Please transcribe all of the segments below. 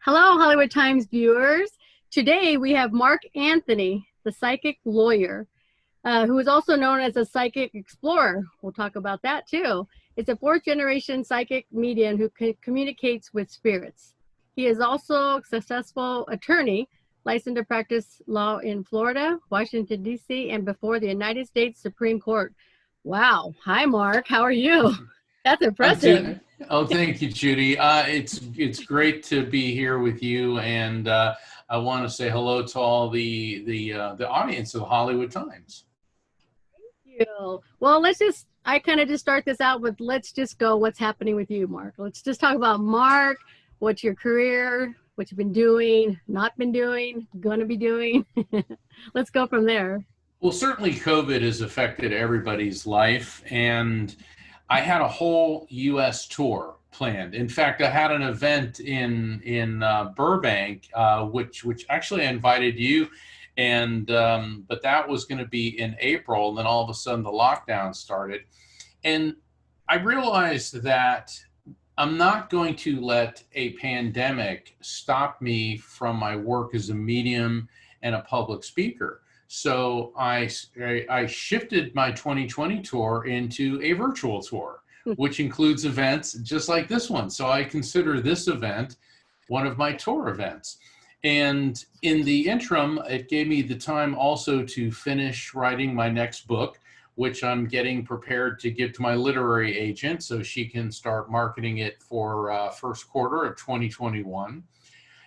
Hello, Hollywood Times viewers. Today we have Mark Anthony, the psychic lawyer, who is also known as a psychic explorer. We'll talk about that too. It's a fourth generation psychic medium who communicates with spirits. He is also a successful attorney, licensed to practice law in Florida, Washington, D.C., and before the United States Supreme Court. Wow. Hi, Mark. How are you? That's impressive. Oh, thank you, Judy. It's great to be here with you, and I want to say hello to all the audience of the Hollywood Times. Thank you. Well, I kind of just start this out with, let's just go, what's happening with you, Mark? Let's just talk about Mark, what's your career, what you've been doing, not been doing, going to be doing. Let's go from there. Well, certainly COVID has affected everybody's life, and I had a whole U.S. tour planned. In fact, I had an event in Burbank, which actually I invited you, and but that was going to be in April. And then all of a sudden, the lockdown started, and I realized that I'm not going to let a pandemic stop me from my work as a medium and a public speaker. So I shifted my 2020 tour into a virtual tour, which includes events just like this one. So I consider this event one of my tour events. And in the interim, it gave me the time also to finish writing my next book, which I'm getting prepared to give to my literary agent so she can start marketing it for first quarter of 2021.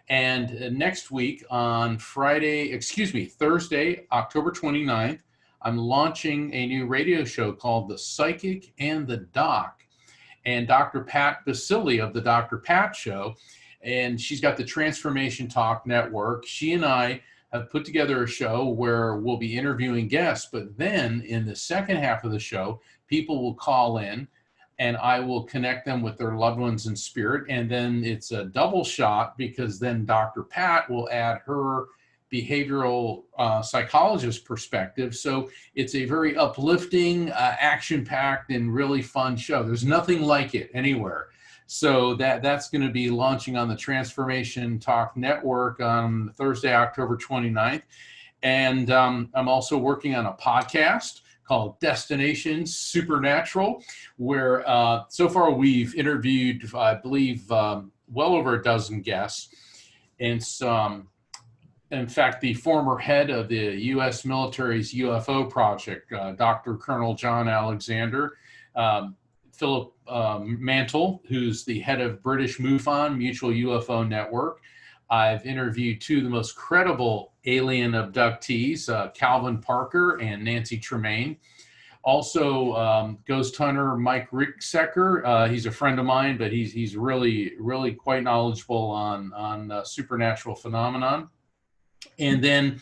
And next week on Thursday, October 29th, I'm launching a new radio show called The Psychic and the Doc. And Dr. Pat Basili of the Dr. Pat Show, and she's got the Transformation Talk Network. She and I have put together a show where we'll be interviewing guests, but then in the second half of the show, people will call in and I will connect them with their loved ones in spirit. And then it's a double shot because then Dr. Pat will add her behavioral psychologist perspective. So it's a very uplifting, action-packed, and really fun show. There's nothing like it anywhere. So that's going to be launching on the Transformation Talk Network on Thursday, October 29th. And I'm also working on a podcast called Destination Supernatural, where so far we've interviewed, I believe, well over a dozen guests. And in fact, the former head of the U.S. military's UFO project, Dr. Colonel John Alexander, Philip Mantle, who's the head of British MUFON, Mutual UFO Network. I've interviewed two of the most credible alien abductees, Calvin Parker and Nancy Tremaine. Also, ghost hunter Mike Ricksecker. He's a friend of mine, but he's really, really quite knowledgeable on supernatural phenomenon. And then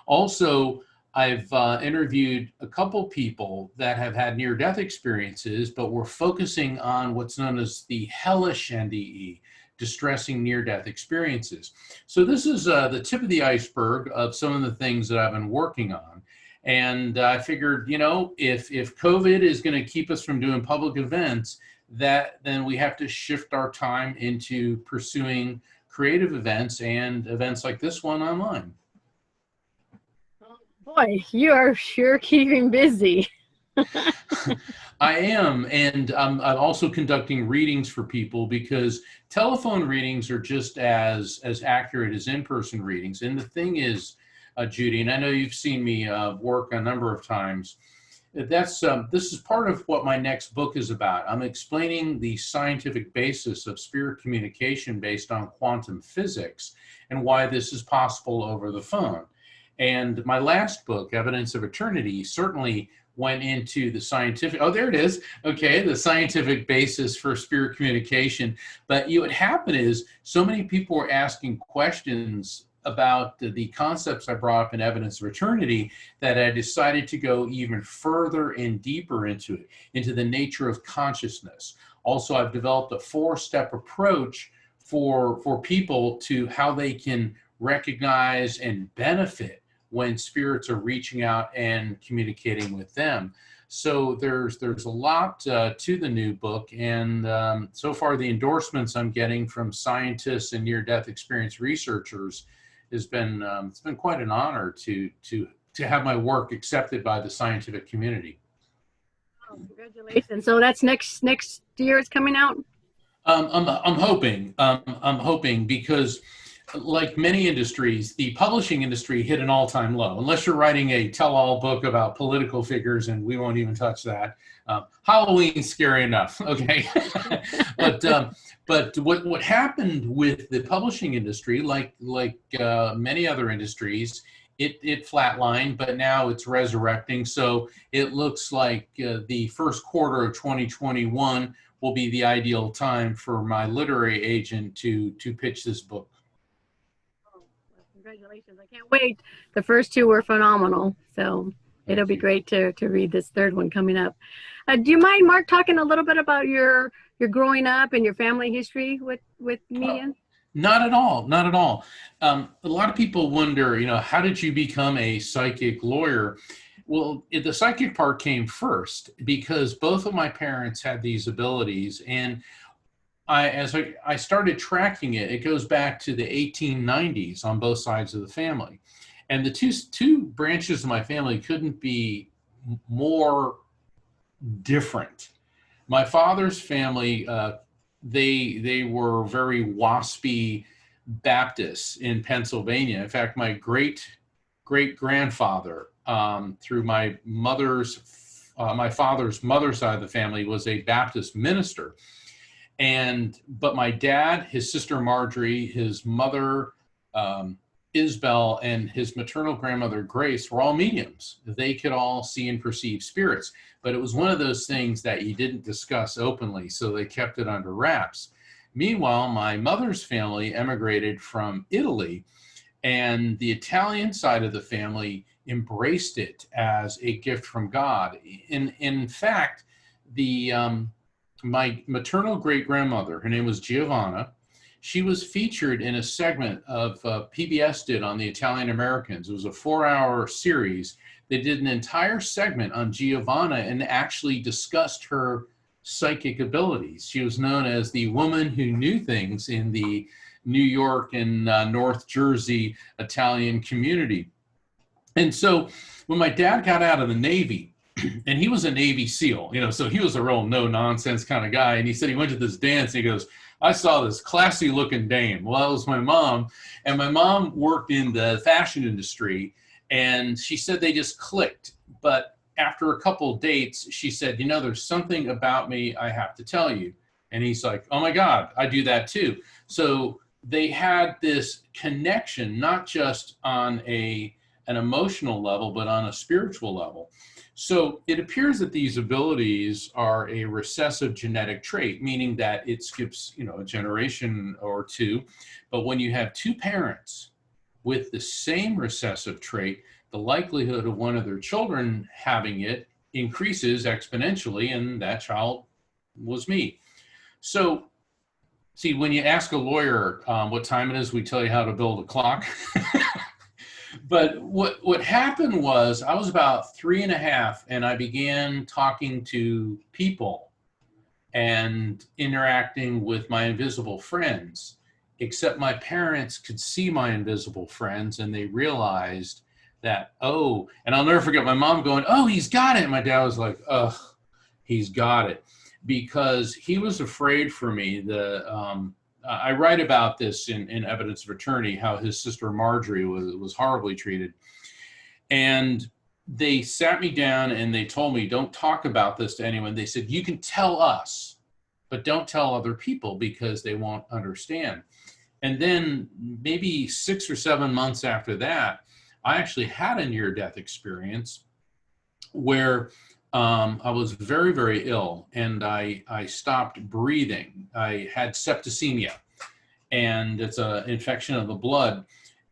also, I've interviewed a couple people that have had near-death experiences, but we're focusing on what's known as the hellish NDE, distressing near-death experiences. So this is the tip of the iceberg of some of the things that I've been working on. And I figured, if COVID is going to keep us from doing public events, then we have to shift our time into pursuing creative events and events like this one online. Boy, you are sure keeping busy. I am, and I'm also conducting readings for people because telephone readings are just as accurate as in-person readings. And the thing is, Judy, and I know you've seen me work a number of times, this is part of what my next book is about. I'm explaining the scientific basis of spirit communication based on quantum physics and why this is possible over the phone. And my last book, Evidence of Eternity, certainly went into the scientific, there it is, okay, the scientific basis for spirit communication. But what happened is so many people were asking questions about the concepts I brought up in Evidence of Eternity that I decided to go even further and deeper into it, into the nature of consciousness. Also, I've developed a 4-step approach for people to how they can recognize and benefit when spirits are reaching out and communicating with them. So there's a lot to the new book, and so far the endorsements I'm getting from scientists and near-death experience researchers has been it's been quite an honor to have my work accepted by the scientific community. Oh, congratulations! So that's next year it's coming out. I'm hoping because, like many industries, the publishing industry hit an all-time low. Unless you're writing a tell-all book about political figures, and we won't even touch that. Halloween's scary enough, okay? but what happened with the publishing industry, like many other industries, it flatlined, but now it's resurrecting. So it looks like the first quarter of 2021 will be the ideal time for my literary agent to pitch this book. Oh, well, congratulations. I can't wait. The first two were phenomenal. So it'll be great to read this third one coming up. Do you mind, Mark, talking a little bit about your growing up and your family history with media? Not at all. Not at all. A lot of people wonder, how did you become a psychic lawyer? Well, the psychic part came first because both of my parents had these abilities, and as I started tracking it, it goes back to the 1890s on both sides of the family, and the two branches of my family couldn't be more different. My father's family, they were very waspy Baptists in Pennsylvania. In fact, my great grandfather, through my father's mother's side of the family, was a Baptist minister. But my dad, his sister Marjorie, his mother Isabel, and his maternal grandmother Grace were all mediums. They could all see and perceive spirits, but it was one of those things that you didn't discuss openly, so they kept it under wraps. Meanwhile, my mother's family emigrated from Italy, and the Italian side of the family embraced it as a gift from God. In fact, my maternal great-grandmother, her name was Giovanna, she was featured in a segment of PBS did on the Italian Americans. It was a 4-hour series. They did an entire segment on Giovanna and actually discussed her psychic abilities. She was known as the woman who knew things in the New York and North Jersey Italian community. And so when my dad got out of the Navy, and he was a Navy SEAL, so he was a real no-nonsense kind of guy. And he said he went to this dance and he goes, I saw this classy looking dame. Well, that was my mom. And my mom worked in the fashion industry. And she said they just clicked. But after a couple of dates, she said, there's something about me I have to tell you. And he's like, oh my God, I do that too. So they had this connection, not just on an emotional level, but on a spiritual level. So it appears that these abilities are a recessive genetic trait, meaning that it skips, a generation or two. But when you have two parents with the same recessive trait, the likelihood of one of their children having it increases exponentially, and that child was me. So, see, when you ask a lawyer what time it is, we tell you how to build a clock. But what happened was I was about 3.5 and I began talking to people and interacting with my invisible friends, except my parents could see my invisible friends and they realized that, and I'll never forget my mom going, oh, he's got it. And my dad was like, ugh, he's got it. Because he was afraid for me. I write about this in Evidence of Eternity, how his sister Marjorie was horribly treated. And they sat me down and they told me, don't talk about this to anyone. They said, you can tell us, but don't tell other people because they won't understand. And then maybe 6 or 7 months after that, I actually had a near-death experience where I was very, very ill and I stopped breathing. I had septicemia, and it's an infection of the blood.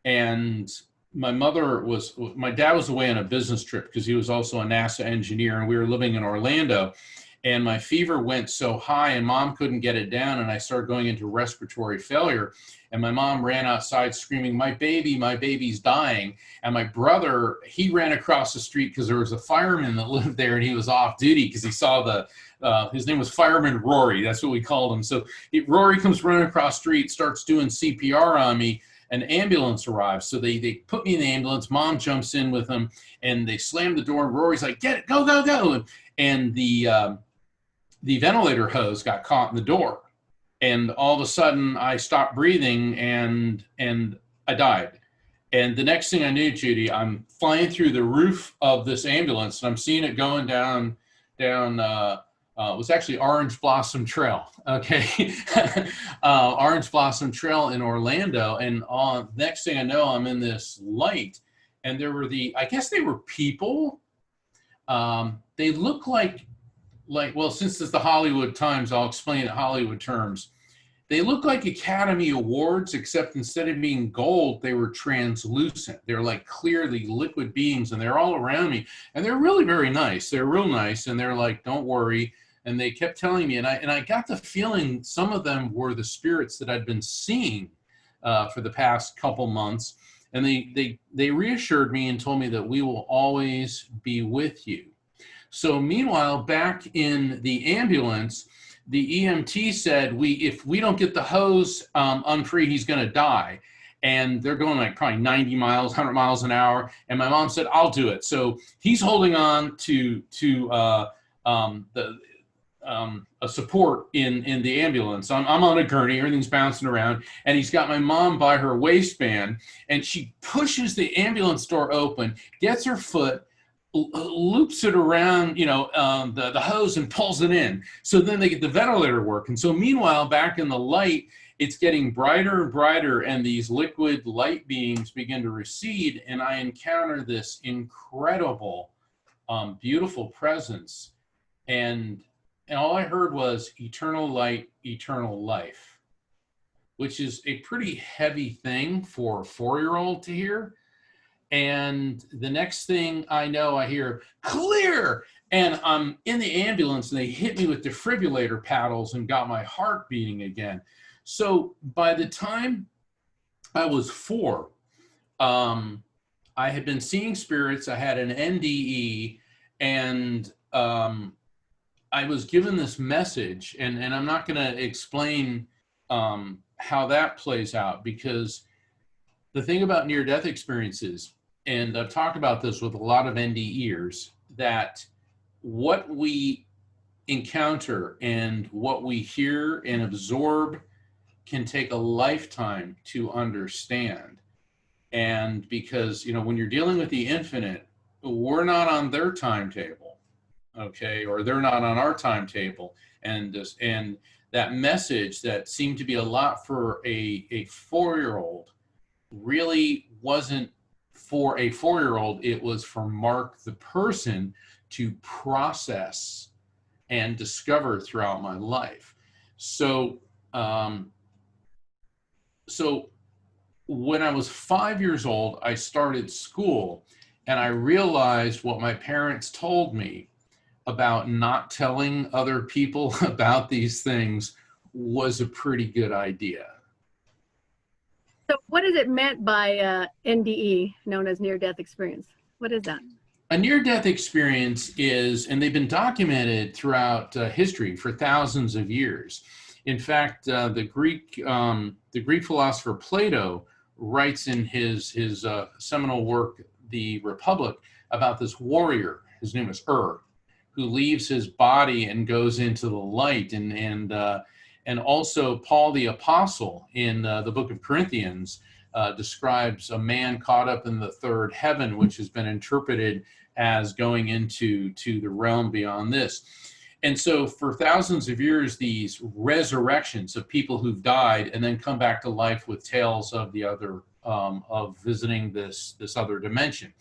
And my dad was away on a business trip because he was also a NASA engineer, and we were living in Orlando. and my fever went so high and mom couldn't get it down, and I started going into respiratory failure. And my mom ran outside screaming, my baby's dying. And my brother, he ran across the street because there was a fireman that lived there, and he was off duty because he saw his name was Fireman Rory. That's what we called him. So Rory comes running across the street, starts doing CPR on me. An ambulance arrives. So they put me in the ambulance. Mom jumps in with them, and they slam the door, and Rory's like, get it, go, go, go. And the ventilator hose got caught in the door. And all of a sudden I stopped breathing and I died. And the next thing I knew, Judy, I'm flying through the roof of this ambulance, and I'm seeing it going down it was actually Orange Blossom Trail, okay? Orange Blossom Trail in Orlando. And next thing I know, I'm in this light, and there were I guess they were people. They look like, well, since it's the Hollywood Times, I'll explain it in Hollywood terms. They look like Academy Awards, except instead of being gold, they were translucent. They're like clearly liquid beings, and they're all around me. And they're really very nice. They're real nice, and they're like, don't worry. And they kept telling me, and I got the feeling some of them were the spirits that I'd been seeing for the past couple months. And they reassured me and told me that we will always be with you. So meanwhile, back in the ambulance, the EMT said, if we don't get the hose unfree, he's going to die. And they're going like probably 90 miles, 100 miles an hour. And my mom said, I'll do it. So he's holding on to a support in the ambulance. I'm on a gurney, everything's bouncing around, and he's got my mom by her waistband, and she pushes the ambulance door open, gets her foot, loops it around, the hose, and pulls it in. So then they get the ventilator working. So meanwhile, back in the light, it's getting brighter and brighter, and these liquid light beings begin to recede, and I encounter this incredible, beautiful presence. And all I heard was eternal light, eternal life, which is a pretty heavy thing for a 4-year-old to hear. And the next thing I know, I hear clear, and I'm in the ambulance, and they hit me with defibrillator paddles and got my heart beating again. So by the time I was 4, I had been seeing spirits. I had an NDE, and I was given this message, and I'm not going to explain how that plays out, because the thing about near-death experiences, and I've talked about this with a lot of NDEers, that what we encounter and what we hear and absorb can take a lifetime to understand. And because, when you're dealing with the infinite, we're not on their timetable, okay, or they're not on our timetable. And that message that seemed to be a lot for a 4-year-old really wasn't for a 4-year-old. It was for Mark, the person, to process and discover throughout my life. So when I was 5 years old, I started school, and I realized what my parents told me about not telling other people about these things was a pretty good idea. So what is it meant by NDE, known as near-death experience? What is that? A near-death experience is, and they've been documented throughout history for thousands of years. In fact, the Greek philosopher Plato writes in his seminal work, The Republic, about this warrior. His name is who leaves his body and goes into the light. And also Paul the Apostle in the book of Corinthians describes a man caught up in the third heaven, which has been interpreted as going into the realm beyond this. And so for thousands of years, these resurrections of people who've died and then come back to life with tales of the other, of visiting this other dimension.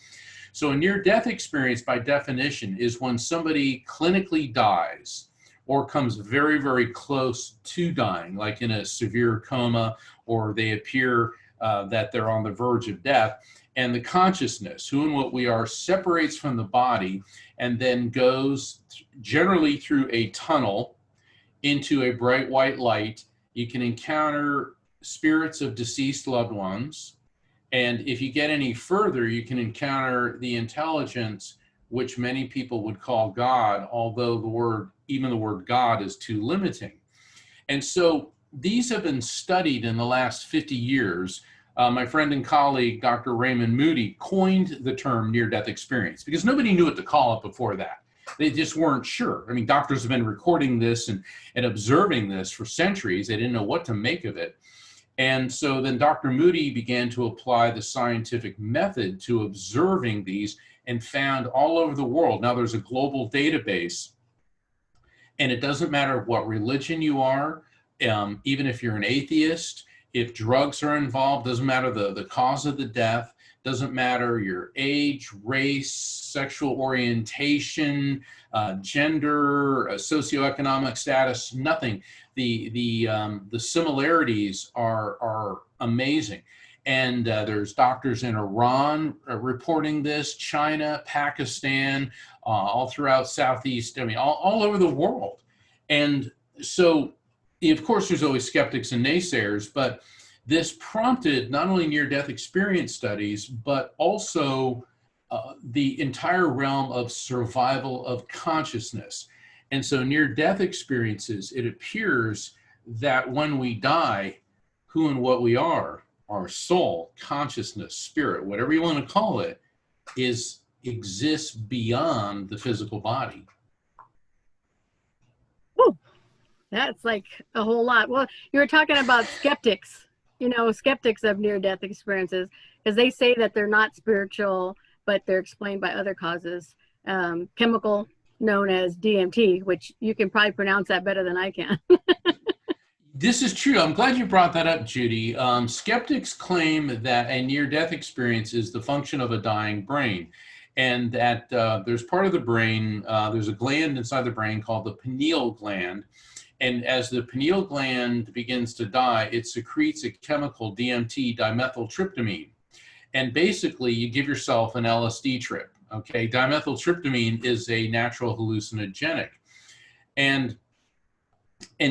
So a near-death experience, by definition, is when somebody clinically dies or comes very, very close to dying, like in a severe coma, or they appear that they're on the verge of death. And the consciousness, who and what we are, separates from the body and then goes generally through a tunnel into a bright white light. You can encounter spirits of deceased loved ones. And if you get any further, you can encounter the intelligence, which many people would call God, although even the word God is too limiting. And so these have been studied in the last 50 years. My friend and colleague, Dr. Raymond Moody, coined the term near-death experience because nobody knew what to call it before that. They just weren't sure. I mean, doctors have been recording this and observing this for centuries. They didn't know what to make of it. And so then Dr. Moody began to apply the scientific method to observing these and found all over the world. Now there's a global database, and it doesn't matter what religion you are, even if you're an atheist, if drugs are involved, doesn't matter the cause of the death, doesn't matter your age, race, sexual orientation, gender, socioeconomic status, nothing. The similarities are amazing. And there's doctors in Iran reporting this, China, Pakistan, all throughout Southeast, all over the world. And so, of course, there's always skeptics and naysayers, but this prompted not only near-death experience studies, but also the entire realm of survival of consciousness. And so near-death experiences, it appears that when we die, who and what we are, our soul, consciousness, spirit, whatever you want to call it, exists beyond the physical body. Woo. That's like a whole lot. Well, you were talking about skeptics, skeptics of near-death experiences, because they say that they're not spiritual, but they're explained by other causes. Chemical known as DMT, which you can probably pronounce that better than I can. This is true. I'm glad you brought that up, Judy. Skeptics claim that a near-death experience is the function of a dying brain, and that there's part of the brain, there's a gland inside the brain called the pineal gland, and as the pineal gland begins to die, it secretes a chemical, DMT, dimethyltryptamine, and basically you give yourself an LSD trip, okay? Dimethyltryptamine is a natural hallucinogenic, and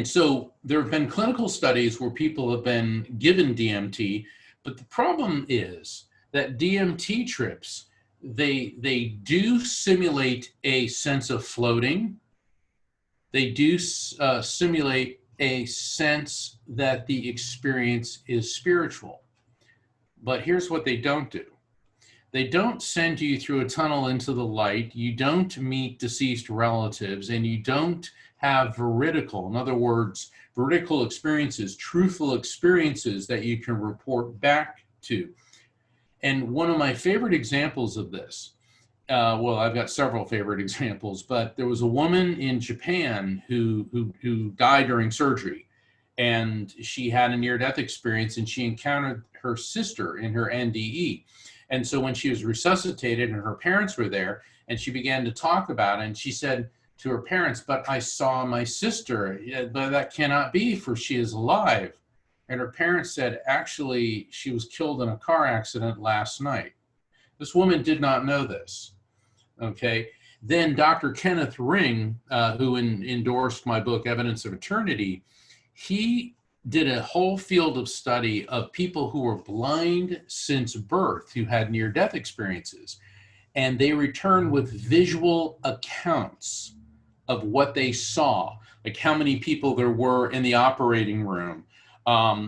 so there have been clinical studies where people have been given DMT, but the problem is that DMT trips, they do simulate a sense of floating. They do simulate a sense that the experience is spiritual. But here's what they don't do. They don't send you through a tunnel into the light. You don't meet deceased relatives, and you don't have veridical, in other words, veridical experiences, truthful experiences that you can report back to. And one of my favorite examples of this, well, I've got several favorite examples, but there was a woman in Japan who died during surgery, and she had a near-death experience, and she encountered her sister in her NDE. And so when she was resuscitated and her parents were there, and she began to talk about it, and she said to her parents, "But I saw my sister, but that cannot be, for she is alive." And her parents said, "Actually, she was killed in a car accident last night." This woman did not know this, okay? Then Dr. Kenneth Ring, who endorsed my book, Evidence of Eternity, he did a whole field of study of people who were blind since birth, who had near-death experiences. And they returned with visual accounts of what they saw, like how many people there were in the operating room,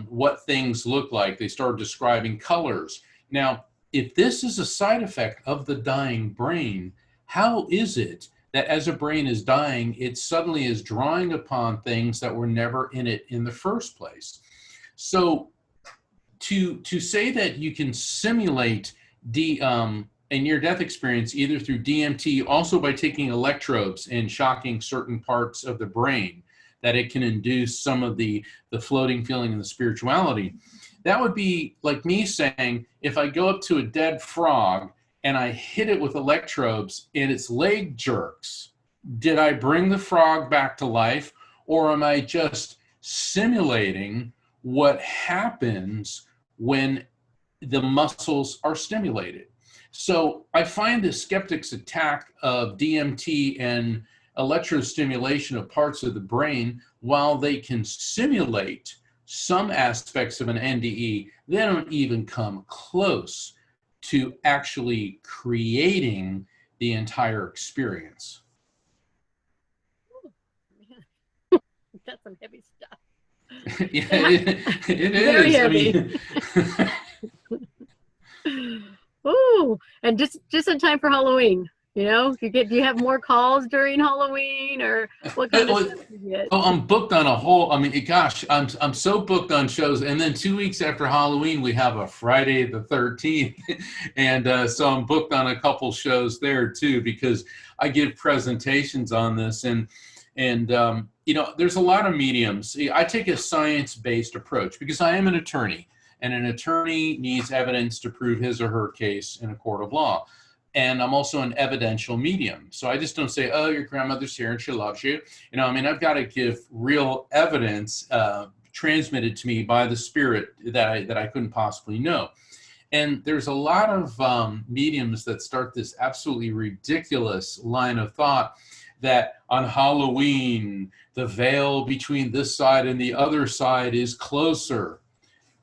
what things look like. They started describing colors. Now, if this is a side effect of the dying brain, how is it that as a brain is dying, it suddenly is drawing upon things that were never in it in the first place? So to say that you can simulate a near-death experience either through DMT, also by taking electrodes and shocking certain parts of the brain, that it can induce some of the floating feeling and the spirituality. That would be like me saying, if I go up to a dead frog and I hit it with electrodes and its leg jerks, did I bring the frog back to life, or am I just simulating what happens when the muscles are stimulated. So I find the skeptics' attack of DMT and electrostimulation of parts of the brain, while they can simulate some aspects of an NDE, they don't even come close to actually creating the entire experience. That's some heavy stuff. Yeah, it Very is. heavy. Ooh, and just in time for Halloween. You know, do you have more calls during Halloween, or what kind of stuff do you get? Oh, I'm booked on a whole. I mean, gosh, I'm so booked on shows, and then 2 weeks after Halloween, we have a Friday the 13th, and so I'm booked on a couple shows there too because I give presentations on this, and you know, there's a lot of mediums. I take a science-based approach because I am an attorney, and an attorney needs evidence to prove his or her case in a court of law. And I'm also an evidential medium. So I just don't say, oh, your grandmother's here and she loves you. You know, I mean, I've got to give real evidence transmitted to me by the spirit that I couldn't possibly know. And there's a lot of mediums that start this absolutely ridiculous line of thought that on Halloween, the veil between this side and the other side is closer.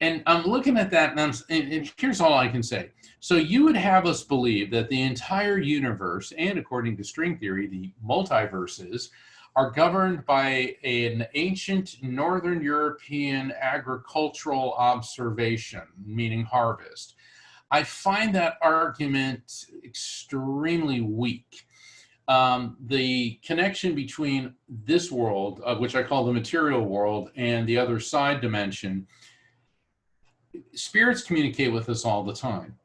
And I'm looking at that, and here's all I can say. So you would have us believe that the entire universe, and according to string theory, the multiverses, are governed by an ancient Northern European agricultural observation, meaning harvest. I find that argument extremely weak. The connection between this world, which I call the material world, and the other side dimension, spirits communicate with us all the time.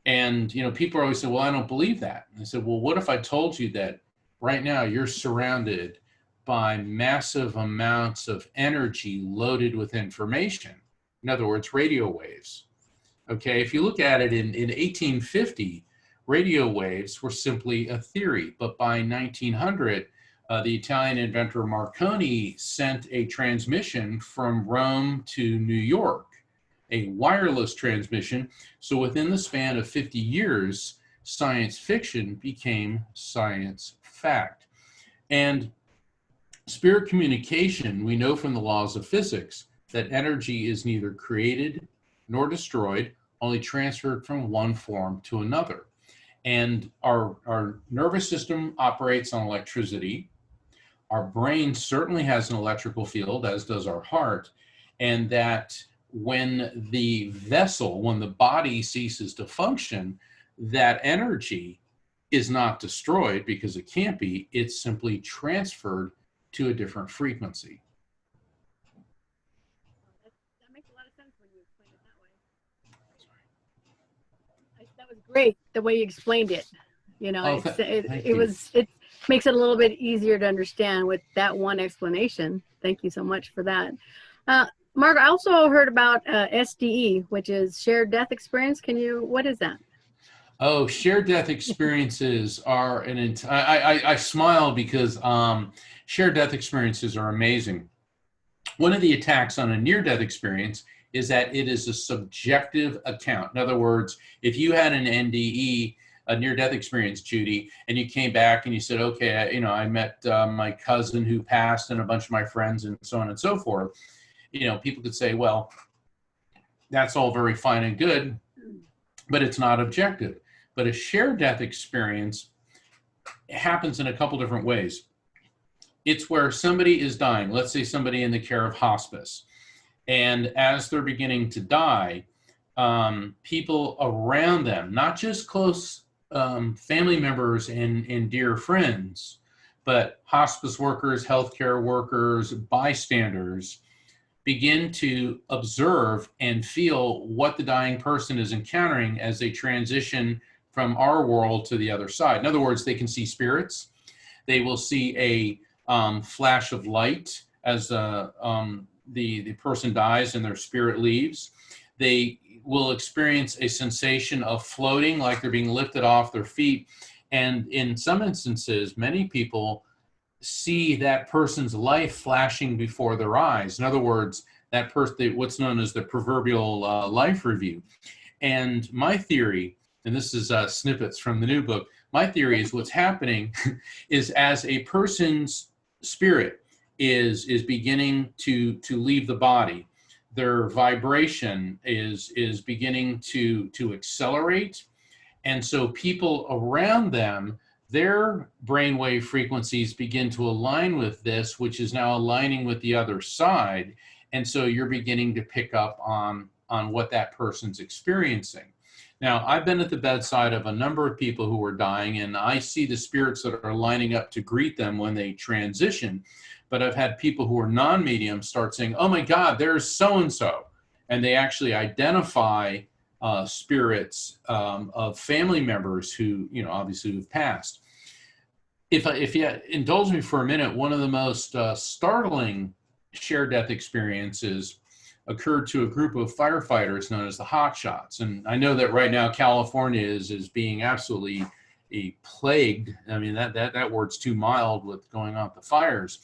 And, you know, people always say, well, I don't believe that. And I said, well, what if I told you that right now you're surrounded by massive amounts of energy loaded with information? In other words, radio waves. Okay, if you look at it in 1850, radio waves were simply a theory. But by 1900, the Italian inventor Marconi sent a transmission from Rome to New York, a wireless transmission. So within the span of 50 years, science fiction became science fact. And spirit communication, we know from the laws of physics that energy is neither created nor destroyed, only transferred from one form to another. And our nervous system operates on electricity. Our brain certainly has an electrical field, as does our heart, and that when the vessel, when the body ceases to function, that energy is not destroyed because it can't be, it's simply transferred to a different frequency. That makes a lot of sense when you explain it that way. That was great, the way you explained it. You know, it makes it a little bit easier to understand with that one explanation. Thank you so much for that. Mark, I also heard about SDE, which is shared death experience. What is that? Oh, shared death experiences are I smile because shared death experiences are amazing. One of the attacks on a near-death experience is that it is a subjective account. In other words, if you had an NDE, a near-death experience, Judy, and you came back and you said, okay, you know, I met my cousin who passed and a bunch of my friends and so on and so forth, you know, people could say, well, that's all very fine and good, but it's not objective. But a shared death experience happens in a couple different ways. It's where somebody is dying, let's say somebody in the care of hospice, and as they're beginning to die, people around them, not just close family members and dear friends, but hospice workers, healthcare workers, bystanders, begin to observe and feel what the dying person is encountering as they transition from our world to the other side. In other words, they can see spirits. They will see a flash of light as the person dies and their spirit leaves. They will experience a sensation of floating, like they're being lifted off their feet. And in some instances, many people see that person's life flashing before their eyes. In other words, that person, what's known as the proverbial life review. And my theory, and this is snippets from the new book, my theory is what's happening is as a person's spirit is beginning to leave the body, their vibration is beginning to accelerate. And so people around them, their brainwave frequencies begin to align with this, which is now aligning with the other side. And so you're beginning to pick up on what that person's experiencing. Now, I've been at the bedside of a number of people who are dying, and I see the spirits that are lining up to greet them when they transition. But I've had people who are non-medium start saying, oh my God, there's so-and-so. And they actually identify spirits of family members who, obviously who've passed. If you indulge me for a minute, one of the most startling shared death experiences occurred to a group of firefighters known as the Hot Shots. And I know that right now California is being absolutely plagued. I mean, that word's too mild with going on with the fires.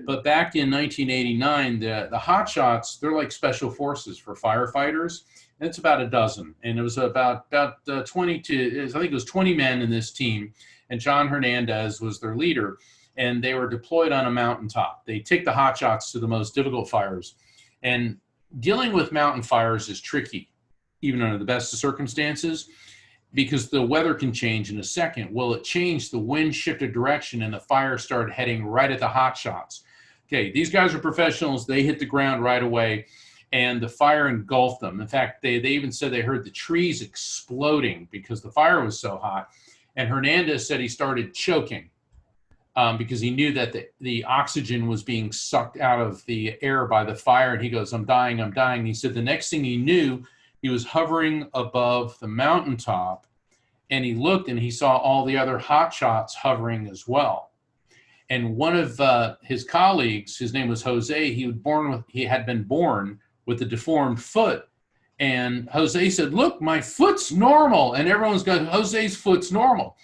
But back in 1989, the Hot Shots, they're like special forces for firefighters. And it's about a dozen. And it was about 20 to, I think it was 20 men in this team. And John Hernandez was their leader. And they were deployed on a mountaintop. They take the Hot Shots to the most difficult fires. And dealing with mountain fires is tricky, even under the best of circumstances, because the weather can change in a second. Well, it changed, the wind shifted direction, and the fire started heading right at the Hot Shots. Okay, these guys are professionals. They hit the ground right away, and the fire engulfed them. In fact, they even said they heard the trees exploding because the fire was so hot. And Hernandez said he started choking. Because he knew that the oxygen was being sucked out of the air by the fire. And he goes, I'm dying, I'm dying. And he said the next thing he knew, he was hovering above the mountaintop, and he looked and he saw all the other Hot Shots hovering as well. And one of his colleagues, his name was Jose, he had been born with a deformed foot. And Jose said, look, my foot's normal. And everyone's got, Jose's foot's normal.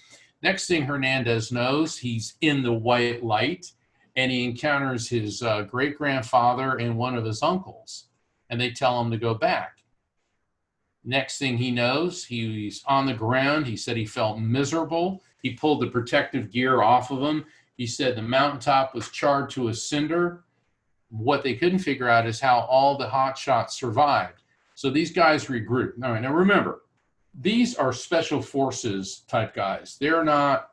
Next thing Hernandez knows, he's in the white light, and he encounters his great-grandfather and one of his uncles, and they tell him to go back. Next thing he knows, he's on the ground. He said he felt miserable. He pulled the protective gear off of him. He said the mountaintop was charred to a cinder. What they couldn't figure out is how all the Hot Shots survived. So these guys regrouped. All right, now remember, these are special forces type guys. They're not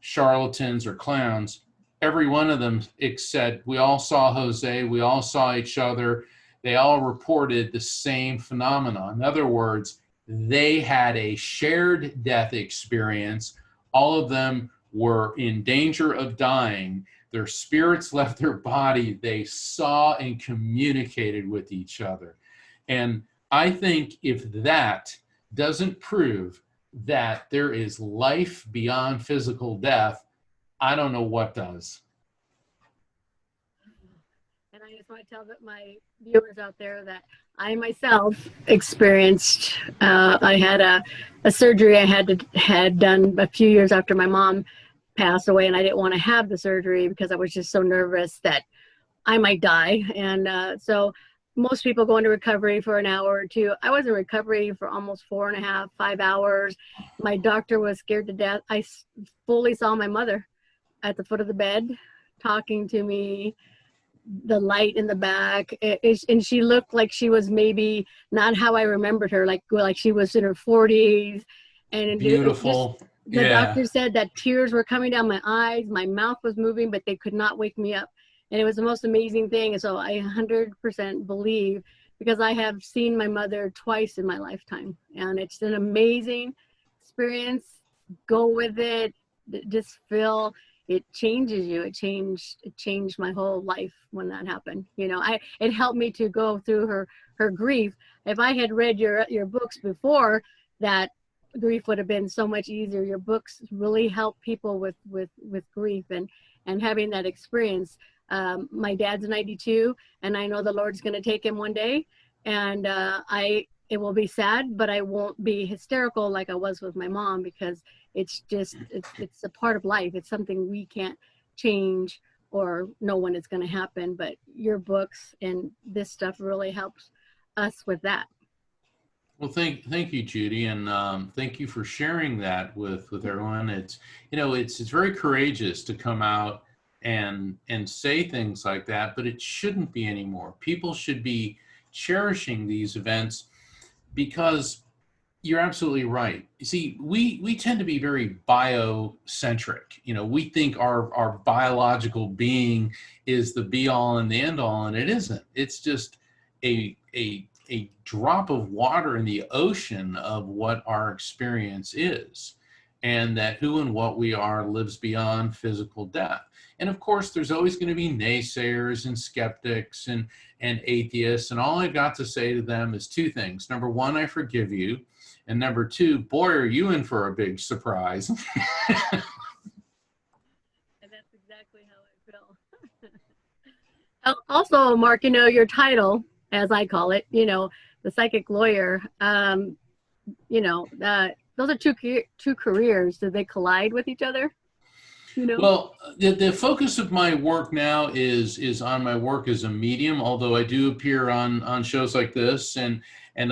charlatans or clowns. Every one of them said, we all saw Jose, we all saw each other. They all reported the same phenomenon. In other words, they had a shared death experience. All of them were in danger of dying. Their spirits left their body. They saw and communicated with each other. And I think if that doesn't prove that there is life beyond physical death, I don't know what does. And I just want to tell my viewers out there that I myself experienced, I had a surgery I had done a few years after my mom passed away, and I didn't want to have the surgery because I was just so nervous that I might die. And so most people go into recovery for an hour or two. I was in recovery for almost 4.5, 5 hours. My doctor was scared to death. I fully saw my mother at the foot of the bed talking to me, the light in the back. And she looked like she was maybe not how I remembered her, like she was in her 40s. And beautiful. The doctor said that tears were coming down my eyes. My mouth was moving, but they could not wake me up. And it was the most amazing thing. And so I 100% believe, because I have seen my mother twice in my lifetime. And it's an amazing experience. Go with it. Just feel it changes you. It changed my whole life when that happened. It helped me to go through her grief. If I had read your books before, that grief would have been so much easier. Your books really help people with grief and having that experience. My dad's 92, and I know the Lord's going to take him one day, and it will be sad, but I won't be hysterical like I was with my mom, because it's a part of life. It's something we can't change or know when it's going to happen, but your books and this stuff really helps us with that. Well, thank you, Judy, and thank you for sharing that with everyone. It's it's very courageous to come out and say things like that, but it shouldn't be anymore. People should be cherishing these events because you're absolutely right. You see, we tend to be very biocentric. We think our biological being is the be all and the end all, and it isn't. It's just a drop of water in the ocean of what our experience is, and that who and what we are lives beyond physical death. And of course, there's always going to be naysayers and skeptics and atheists, and all I've got to say to them is two things. Number one, I forgive you. And number two, boy, are you in for a big surprise. And that's exactly how I feel. Also, Mark, your title, as I call it, the psychic lawyer, those are two careers. Do they collide with each other? Well, the focus of my work now is on my work as a medium, although I do appear on shows like this and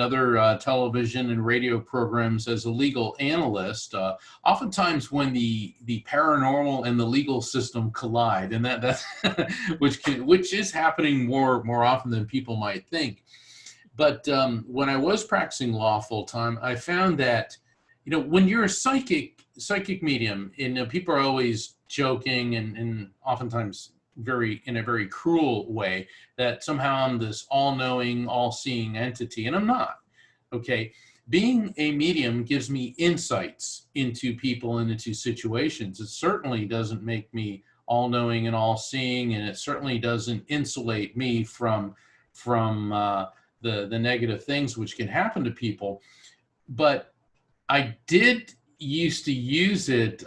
other television and radio programs as a legal analyst. Oftentimes when the paranormal and the legal system collide, and that's which is happening more often than people might think. But when I was practicing law full time, I found that when you're a psychic medium, people are always joking and oftentimes in a very cruel way that somehow I'm this all-knowing, all-seeing entity, and I'm not. Okay, being a medium gives me insights into people and into situations. It certainly doesn't make me all-knowing and all-seeing, and it certainly doesn't insulate me from the negative things which can happen to people. But I did used to use it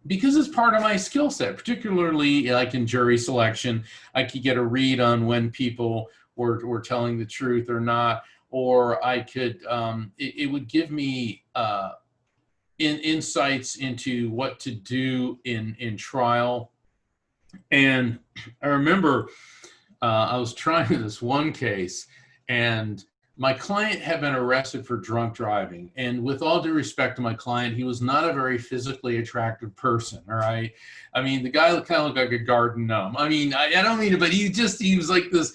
because it's part of my skill set, particularly like in jury selection. I could get a read on when people were telling the truth or not, or I could, it would give me insights into what to do in trial. And I remember I was trying this one case, and my client had been arrested for drunk driving. And with all due respect to my client, he was not a very physically attractive person, all right? I mean, the guy kind of looked like a garden gnome. I mean, I don't mean it, but he was like this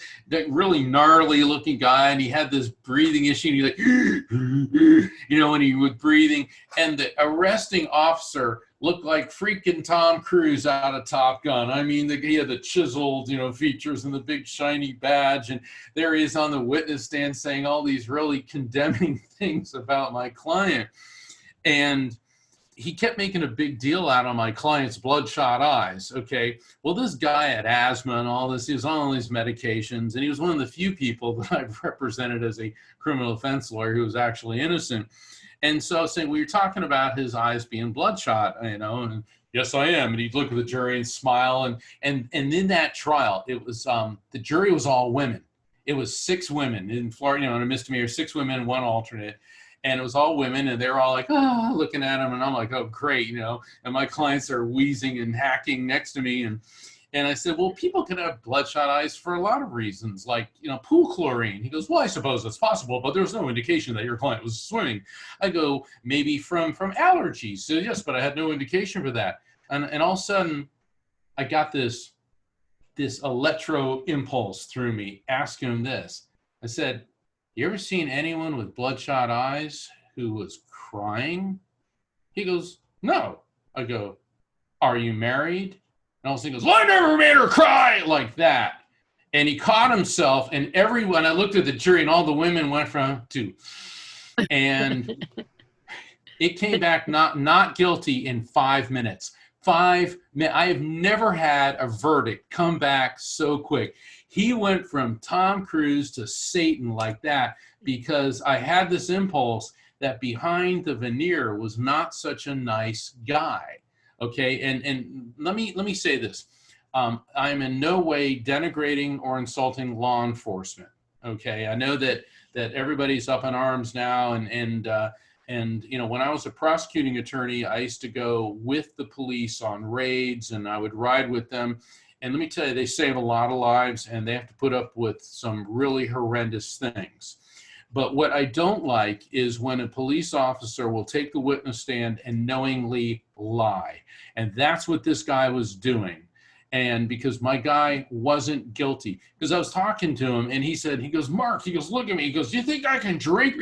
really gnarly looking guy, and he had this breathing issue, and he like, when he was breathing. And the arresting officer looked like freaking Tom Cruise out of Top Gun. I mean, he had the chiseled, features and the big shiny badge. And there he is on the witness stand saying all these really condemning things about my client. And he kept making a big deal out of my client's bloodshot eyes. Okay. Well, this guy had asthma and all this. He was on all these medications. And he was one of the few people that I've represented as a criminal defense lawyer who was actually innocent. And so I was saying, we were talking about his eyes being bloodshot, and yes, I am. And he'd look at the jury and smile. And in that trial, it was, the jury was all women. It was 6 women in Florida, in a misdemeanor, 6 women, 1 alternate. And it was all women, and they were all like, looking at him. And I'm like, oh, great, and my clients are wheezing and hacking next to me. And I said, well, people can have bloodshot eyes for a lot of reasons, like, pool chlorine. He goes, well, I suppose that's possible, but there's no indication that your client was swimming. I go, maybe from allergies. So yes, but I had no indication for that. And all of a sudden, I got this electro impulse through me, asking him this. I said, you ever seen anyone with bloodshot eyes who was crying? He goes, no. I go, are you married? And all of a sudden he goes, well, I never made her cry, like that. And he caught himself, and everyone, I looked at the jury, and all the women went from to, and it came back not guilty in 5 minutes. 5 minutes. I have never had a verdict come back so quick. He went from Tom Cruise to Satan like that because I had this impulse that behind the veneer was not such a nice guy. Okay, and let me say this. I'm in no way denigrating or insulting law enforcement. Okay, I know that everybody's up in arms now, and when I was a prosecuting attorney, I used to go with the police on raids, and I would ride with them. And let me tell you, they save a lot of lives, and they have to put up with some really horrendous things. But what I don't like is when a police officer will take the witness stand and knowingly lie. And that's what this guy was doing. And because my guy wasn't guilty, because I was talking to him and he goes, Mark, he goes, look at me. He goes, do you think I can drink?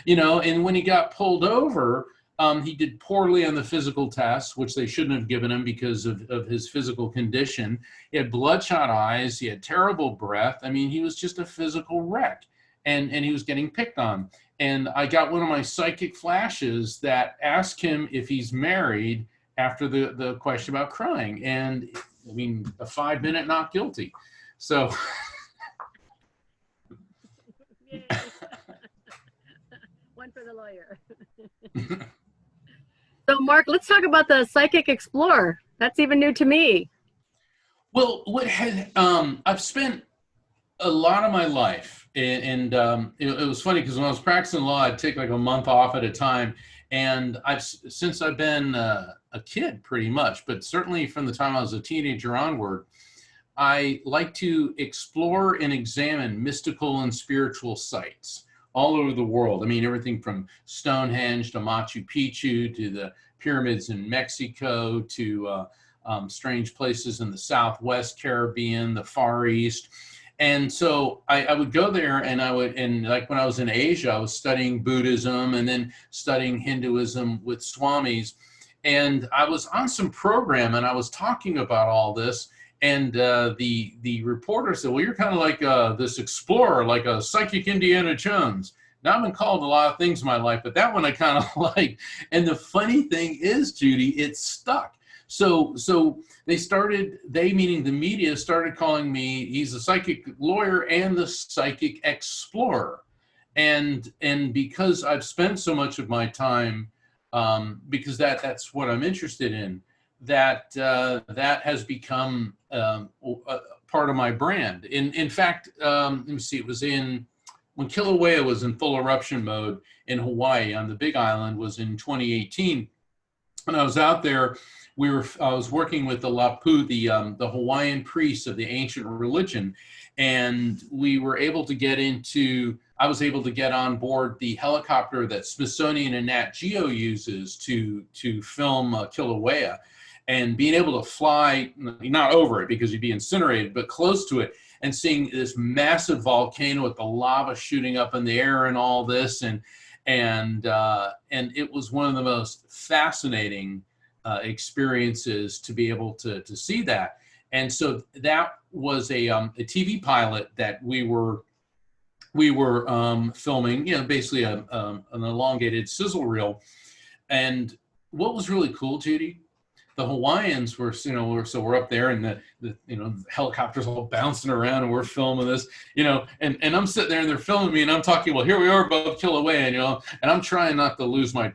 You know, and when he got pulled over, he did poorly on the physical test, which they shouldn't have given him because of his physical condition. He had bloodshot eyes. He had terrible breath. I mean, he was just a physical wreck, and he was getting picked on. And I got one of my psychic flashes that asked him if he's married after the question about crying. And I mean, a 5-minute not guilty. So. One for the lawyer. So, Mark, let's talk about the Psychic Explorer. That's even new to me. Well, I've spent a lot of my life, and it was funny because when I was practicing law, I'd take like a month off at a time. And since I've been a kid pretty much, but certainly from the time I was a teenager onward, I like to explore and examine mystical and spiritual sites all over the world. I mean, everything from Stonehenge to Machu Picchu to the pyramids in Mexico to strange places in the Southwest Caribbean, the Far East. And so I would go there and like when I was in Asia, I was studying Buddhism and then studying Hinduism with swamis. And I was on some program and I was talking about all this. And the reporter said, well, you're kind of like this explorer, like a psychic Indiana Jones. Now, I've been called a lot of things in my life, but that one I kind of like. And the funny thing is, Judy, it stuck. So they meaning the media started calling me, he's a psychic lawyer and the psychic explorer. And because I've spent so much of my time, because that's what I'm interested in, that has become part of my brand. In fact, let me see, it was when Kilauea was in full eruption mode in Hawaii on the Big Island was in 2018. When I was out there, I was working with the Lapu, the Hawaiian priests of the ancient religion, and we were able to I was able to get on board the helicopter that Smithsonian and Nat Geo uses to film Kilauea. And being able to fly, not over it because you'd be incinerated, but close to it, and seeing this massive volcano with the lava shooting up in the air and all this, and it was one of the most fascinating experiences to be able to see that. And so that was a TV pilot that we were filming, basically an elongated sizzle reel. And what was really cool, Judy, the Hawaiians were, so we're up there and the helicopters all bouncing around and we're filming this, and I'm sitting there and they're filming me and I'm talking, well, here we are above Kilauea, and I'm trying not to lose my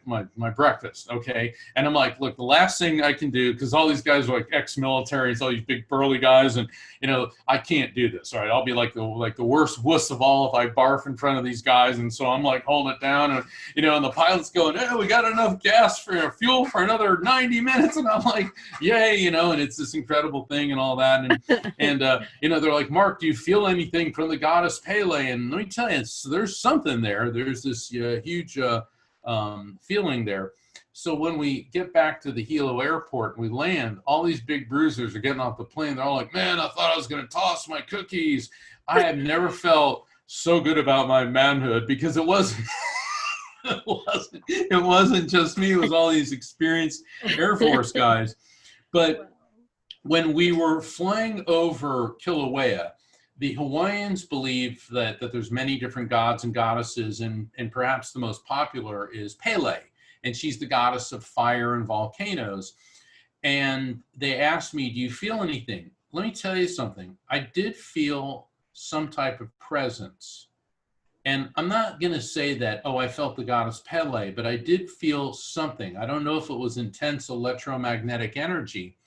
breakfast. Okay. And I'm like, look, the last thing I can do, because all these guys are like ex-military, it's all these big burly guys. And, I can't do this. All right. I'll be like the worst wuss of all if I barf in front of these guys. And so I'm like holding it down and, and the pilot's going, hey, we got enough gas for fuel for another 90 minutes. And I'm like, yay, and it's this incredible thing and all that. And they're like, Mark, do you feel anything from the goddess Pele? And let me tell you, there's something there. There's this huge feeling there. So when we get back to the Hilo airport and we land, all these big bruisers are getting off the plane. They're all like, man, I thought I was going to toss my cookies. I have never felt so good about my manhood because it wasn't. It wasn't just me. It was all these experienced Air Force guys. But when we were flying over Kilauea, the Hawaiians believe that there's many different gods and goddesses, and perhaps the most popular is Pele, and she's the goddess of fire and volcanoes. And they asked me, do you feel anything? Let me tell you something. I did feel some type of presence. And I'm not going to say that, I felt the goddess Pele, but I did feel something. I don't know if it was intense electromagnetic energy.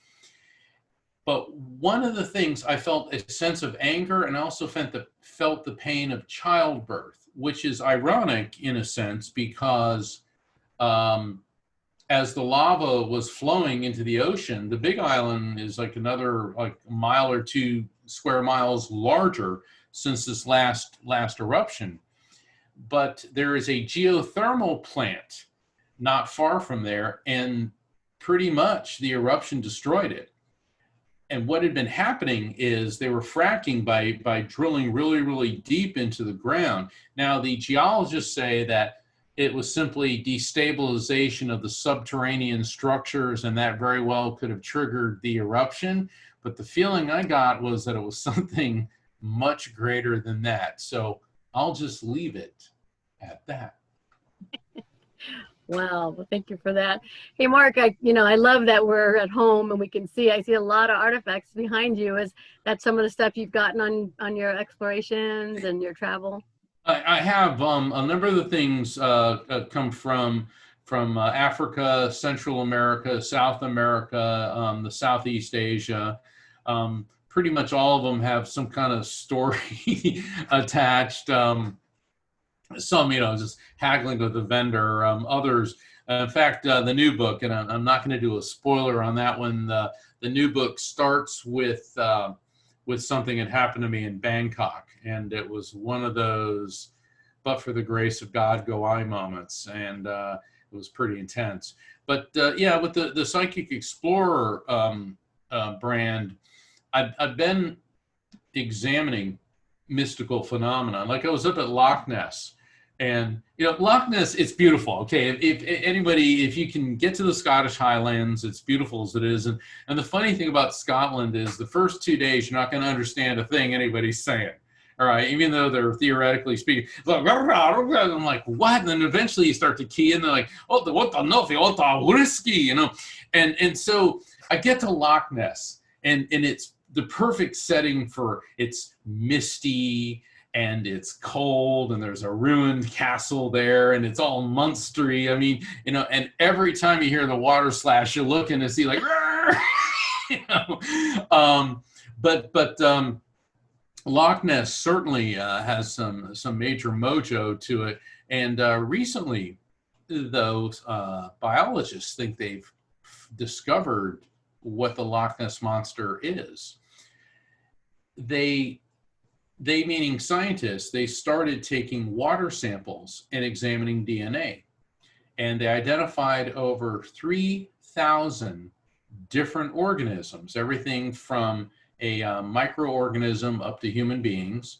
But one of the things, I felt a sense of anger, and I also felt the pain of childbirth, which is ironic in a sense because as the lava was flowing into the ocean, the Big Island is like another a mile or 2 square miles larger since this last eruption. but there is a geothermal plant not far from there, and pretty much the eruption destroyed it. And what had been happening is they were fracking by drilling really, really deep into the ground. Now, the geologists say that it was simply destabilization of the subterranean structures, and that very well could have triggered the eruption. But the feeling I got was that it was something much greater than that. So I'll just leave it at that. Wow, well, thank you for that. Hey, Mark, I love that we're at home and we can see, I see a lot of artifacts behind you. Is that some of the stuff you've gotten on your explorations and your travel? I have a number of the things come from Africa, Central America, South America, the Southeast Asia. Pretty much all of them have some kind of story attached. Some, just haggling with the vendor. Others, in fact, the new book, and I'm not going to do a spoiler on that one. The new book starts with something that happened to me in Bangkok, and it was one of those, but for the grace of God, go I moments, and it was pretty intense. But yeah, with the Psychic Explorer brand, I've been examining mystical phenomena. Like I was up at Loch Ness. And, Loch Ness, it's beautiful. Okay. If anybody, if you can get to the Scottish Highlands, it's beautiful as it is. And the funny thing about Scotland is the first 2 days, you're not going to understand a thing anybody's saying. All right. Even though they're theoretically speaking, I'm like, what? And then eventually you start to key in. They're like, oh, what the whiskey, And so I get to Loch Ness, and it's the perfect setting for, it's misty, and it's cold, and there's a ruined castle there, and it's all monstery. I mean, and every time you hear the water slash, you're looking to see like, but Loch Ness certainly has some major mojo to it. And recently, those biologists think they've discovered what the Loch Ness Monster is. They meaning scientists, they started taking water samples and examining DNA. And they identified over 3,000 different organisms, everything from a microorganism up to human beings.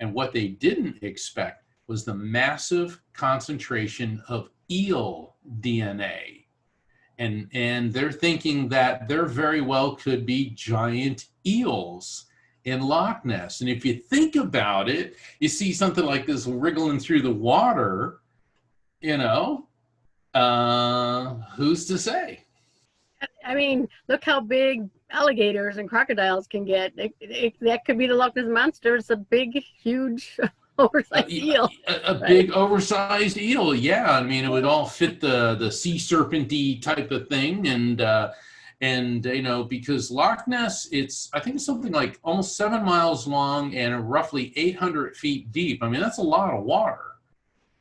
And what they didn't expect was the massive concentration of eel DNA. And they're thinking that there very well could be giant eels in Loch Ness. And if you think about it, you see something like this wriggling through the water, who's to say? I mean, look how big alligators and crocodiles can get. That could be the Loch Ness Monster. It's a big, huge, oversized eel. A big, oversized eel, yeah. I mean, it would all fit the sea serpent-y type of thing. And because Loch Ness, I think it's something like almost 7 miles long and roughly 800 feet deep. I mean, that's a lot of water.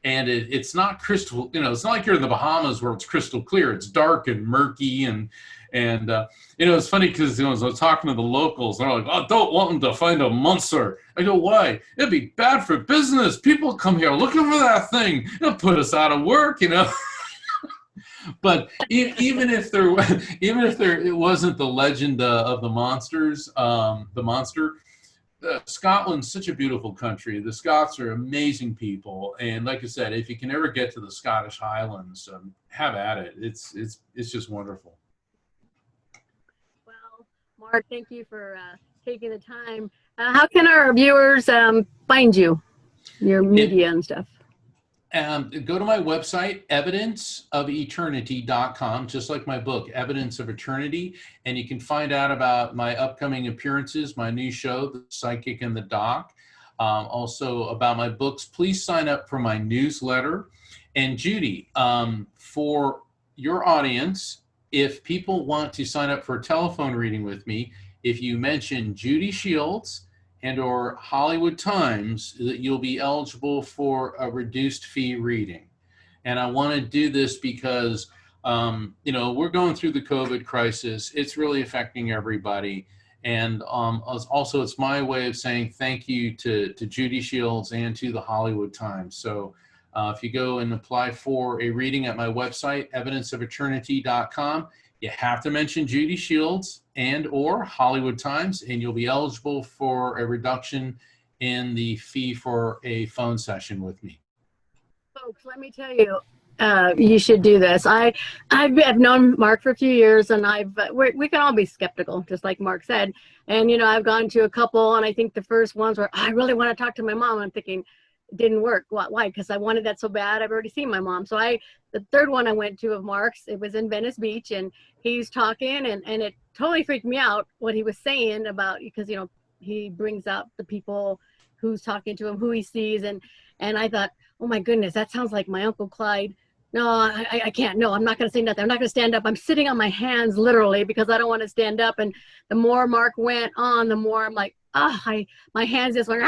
And it's not crystal, it's not like you're in the Bahamas where it's crystal clear. It's dark and murky. And it's funny because as I was talking to the locals, they're like, I don't want them to find a monster. I go, why? It'd be bad for business. People come here looking for that thing. It'll put us out of work, But even if it wasn't the legend of the monsters, the monster, Scotland's such a beautiful country. The Scots are amazing people, and like I said, if you can ever get to the Scottish Highlands, have at it. It's just wonderful. Well, Mark, thank you for taking the time. How can our viewers find you, your media and stuff? Go to my website, evidenceofeternity.com, just like my book, Evidence of Eternity. And you can find out about my upcoming appearances, my new show, The Psychic and the Doc. Also about my books. Please sign up for my newsletter. And Judy, for your audience, if people want to sign up for a telephone reading with me, if you mention Judy Shields and or Hollywood Times, that you'll be eligible for a reduced fee reading. And I want to do this because, we're going through the COVID crisis. It's really affecting everybody. And also, it's my way of saying thank you to Judy Shields and to the Hollywood Times. So if you go and apply for a reading at my website, evidenceofeternity.com, you have to mention Judy Shields and or Hollywood Times, and you'll be eligible for a reduction in the fee for a phone session with me. Folks, let me tell you, you should do this. I've known Mark for a few years, and we can all be skeptical, just like Mark said. And I've gone to a couple, and I think the first ones were, I really want to talk to my mom. I'm thinking, it didn't work. Why? Because I wanted that so bad. I've already seen my mom. So the third one I went to of Mark's, it was in Venice Beach, and he's talking, and it totally freaked me out what he was saying about, because he brings up the people who's talking to him, who he sees, and I thought, oh my goodness, that sounds like my Uncle Clyde. No, I can't. No, I'm not going to say nothing. I'm not going to stand up. I'm sitting on my hands literally because I don't want to stand up. And the more Mark went on, the more I'm like, my hands just went,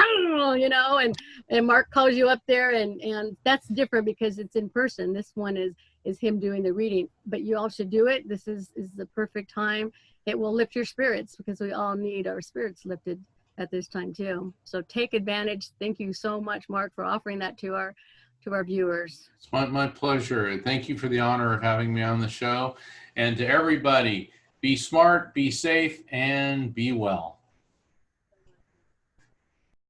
and Mark calls you up there, and that's different because it's in person. This one is him doing the reading, but you all should do it. This is the perfect time. It will lift your spirits because we all need our spirits lifted at this time too. So take advantage. Thank you so much, Mark, for offering that to our viewers. It's my pleasure. Thank you for the honor of having me on the show. And to everybody, be smart, be safe, and be well.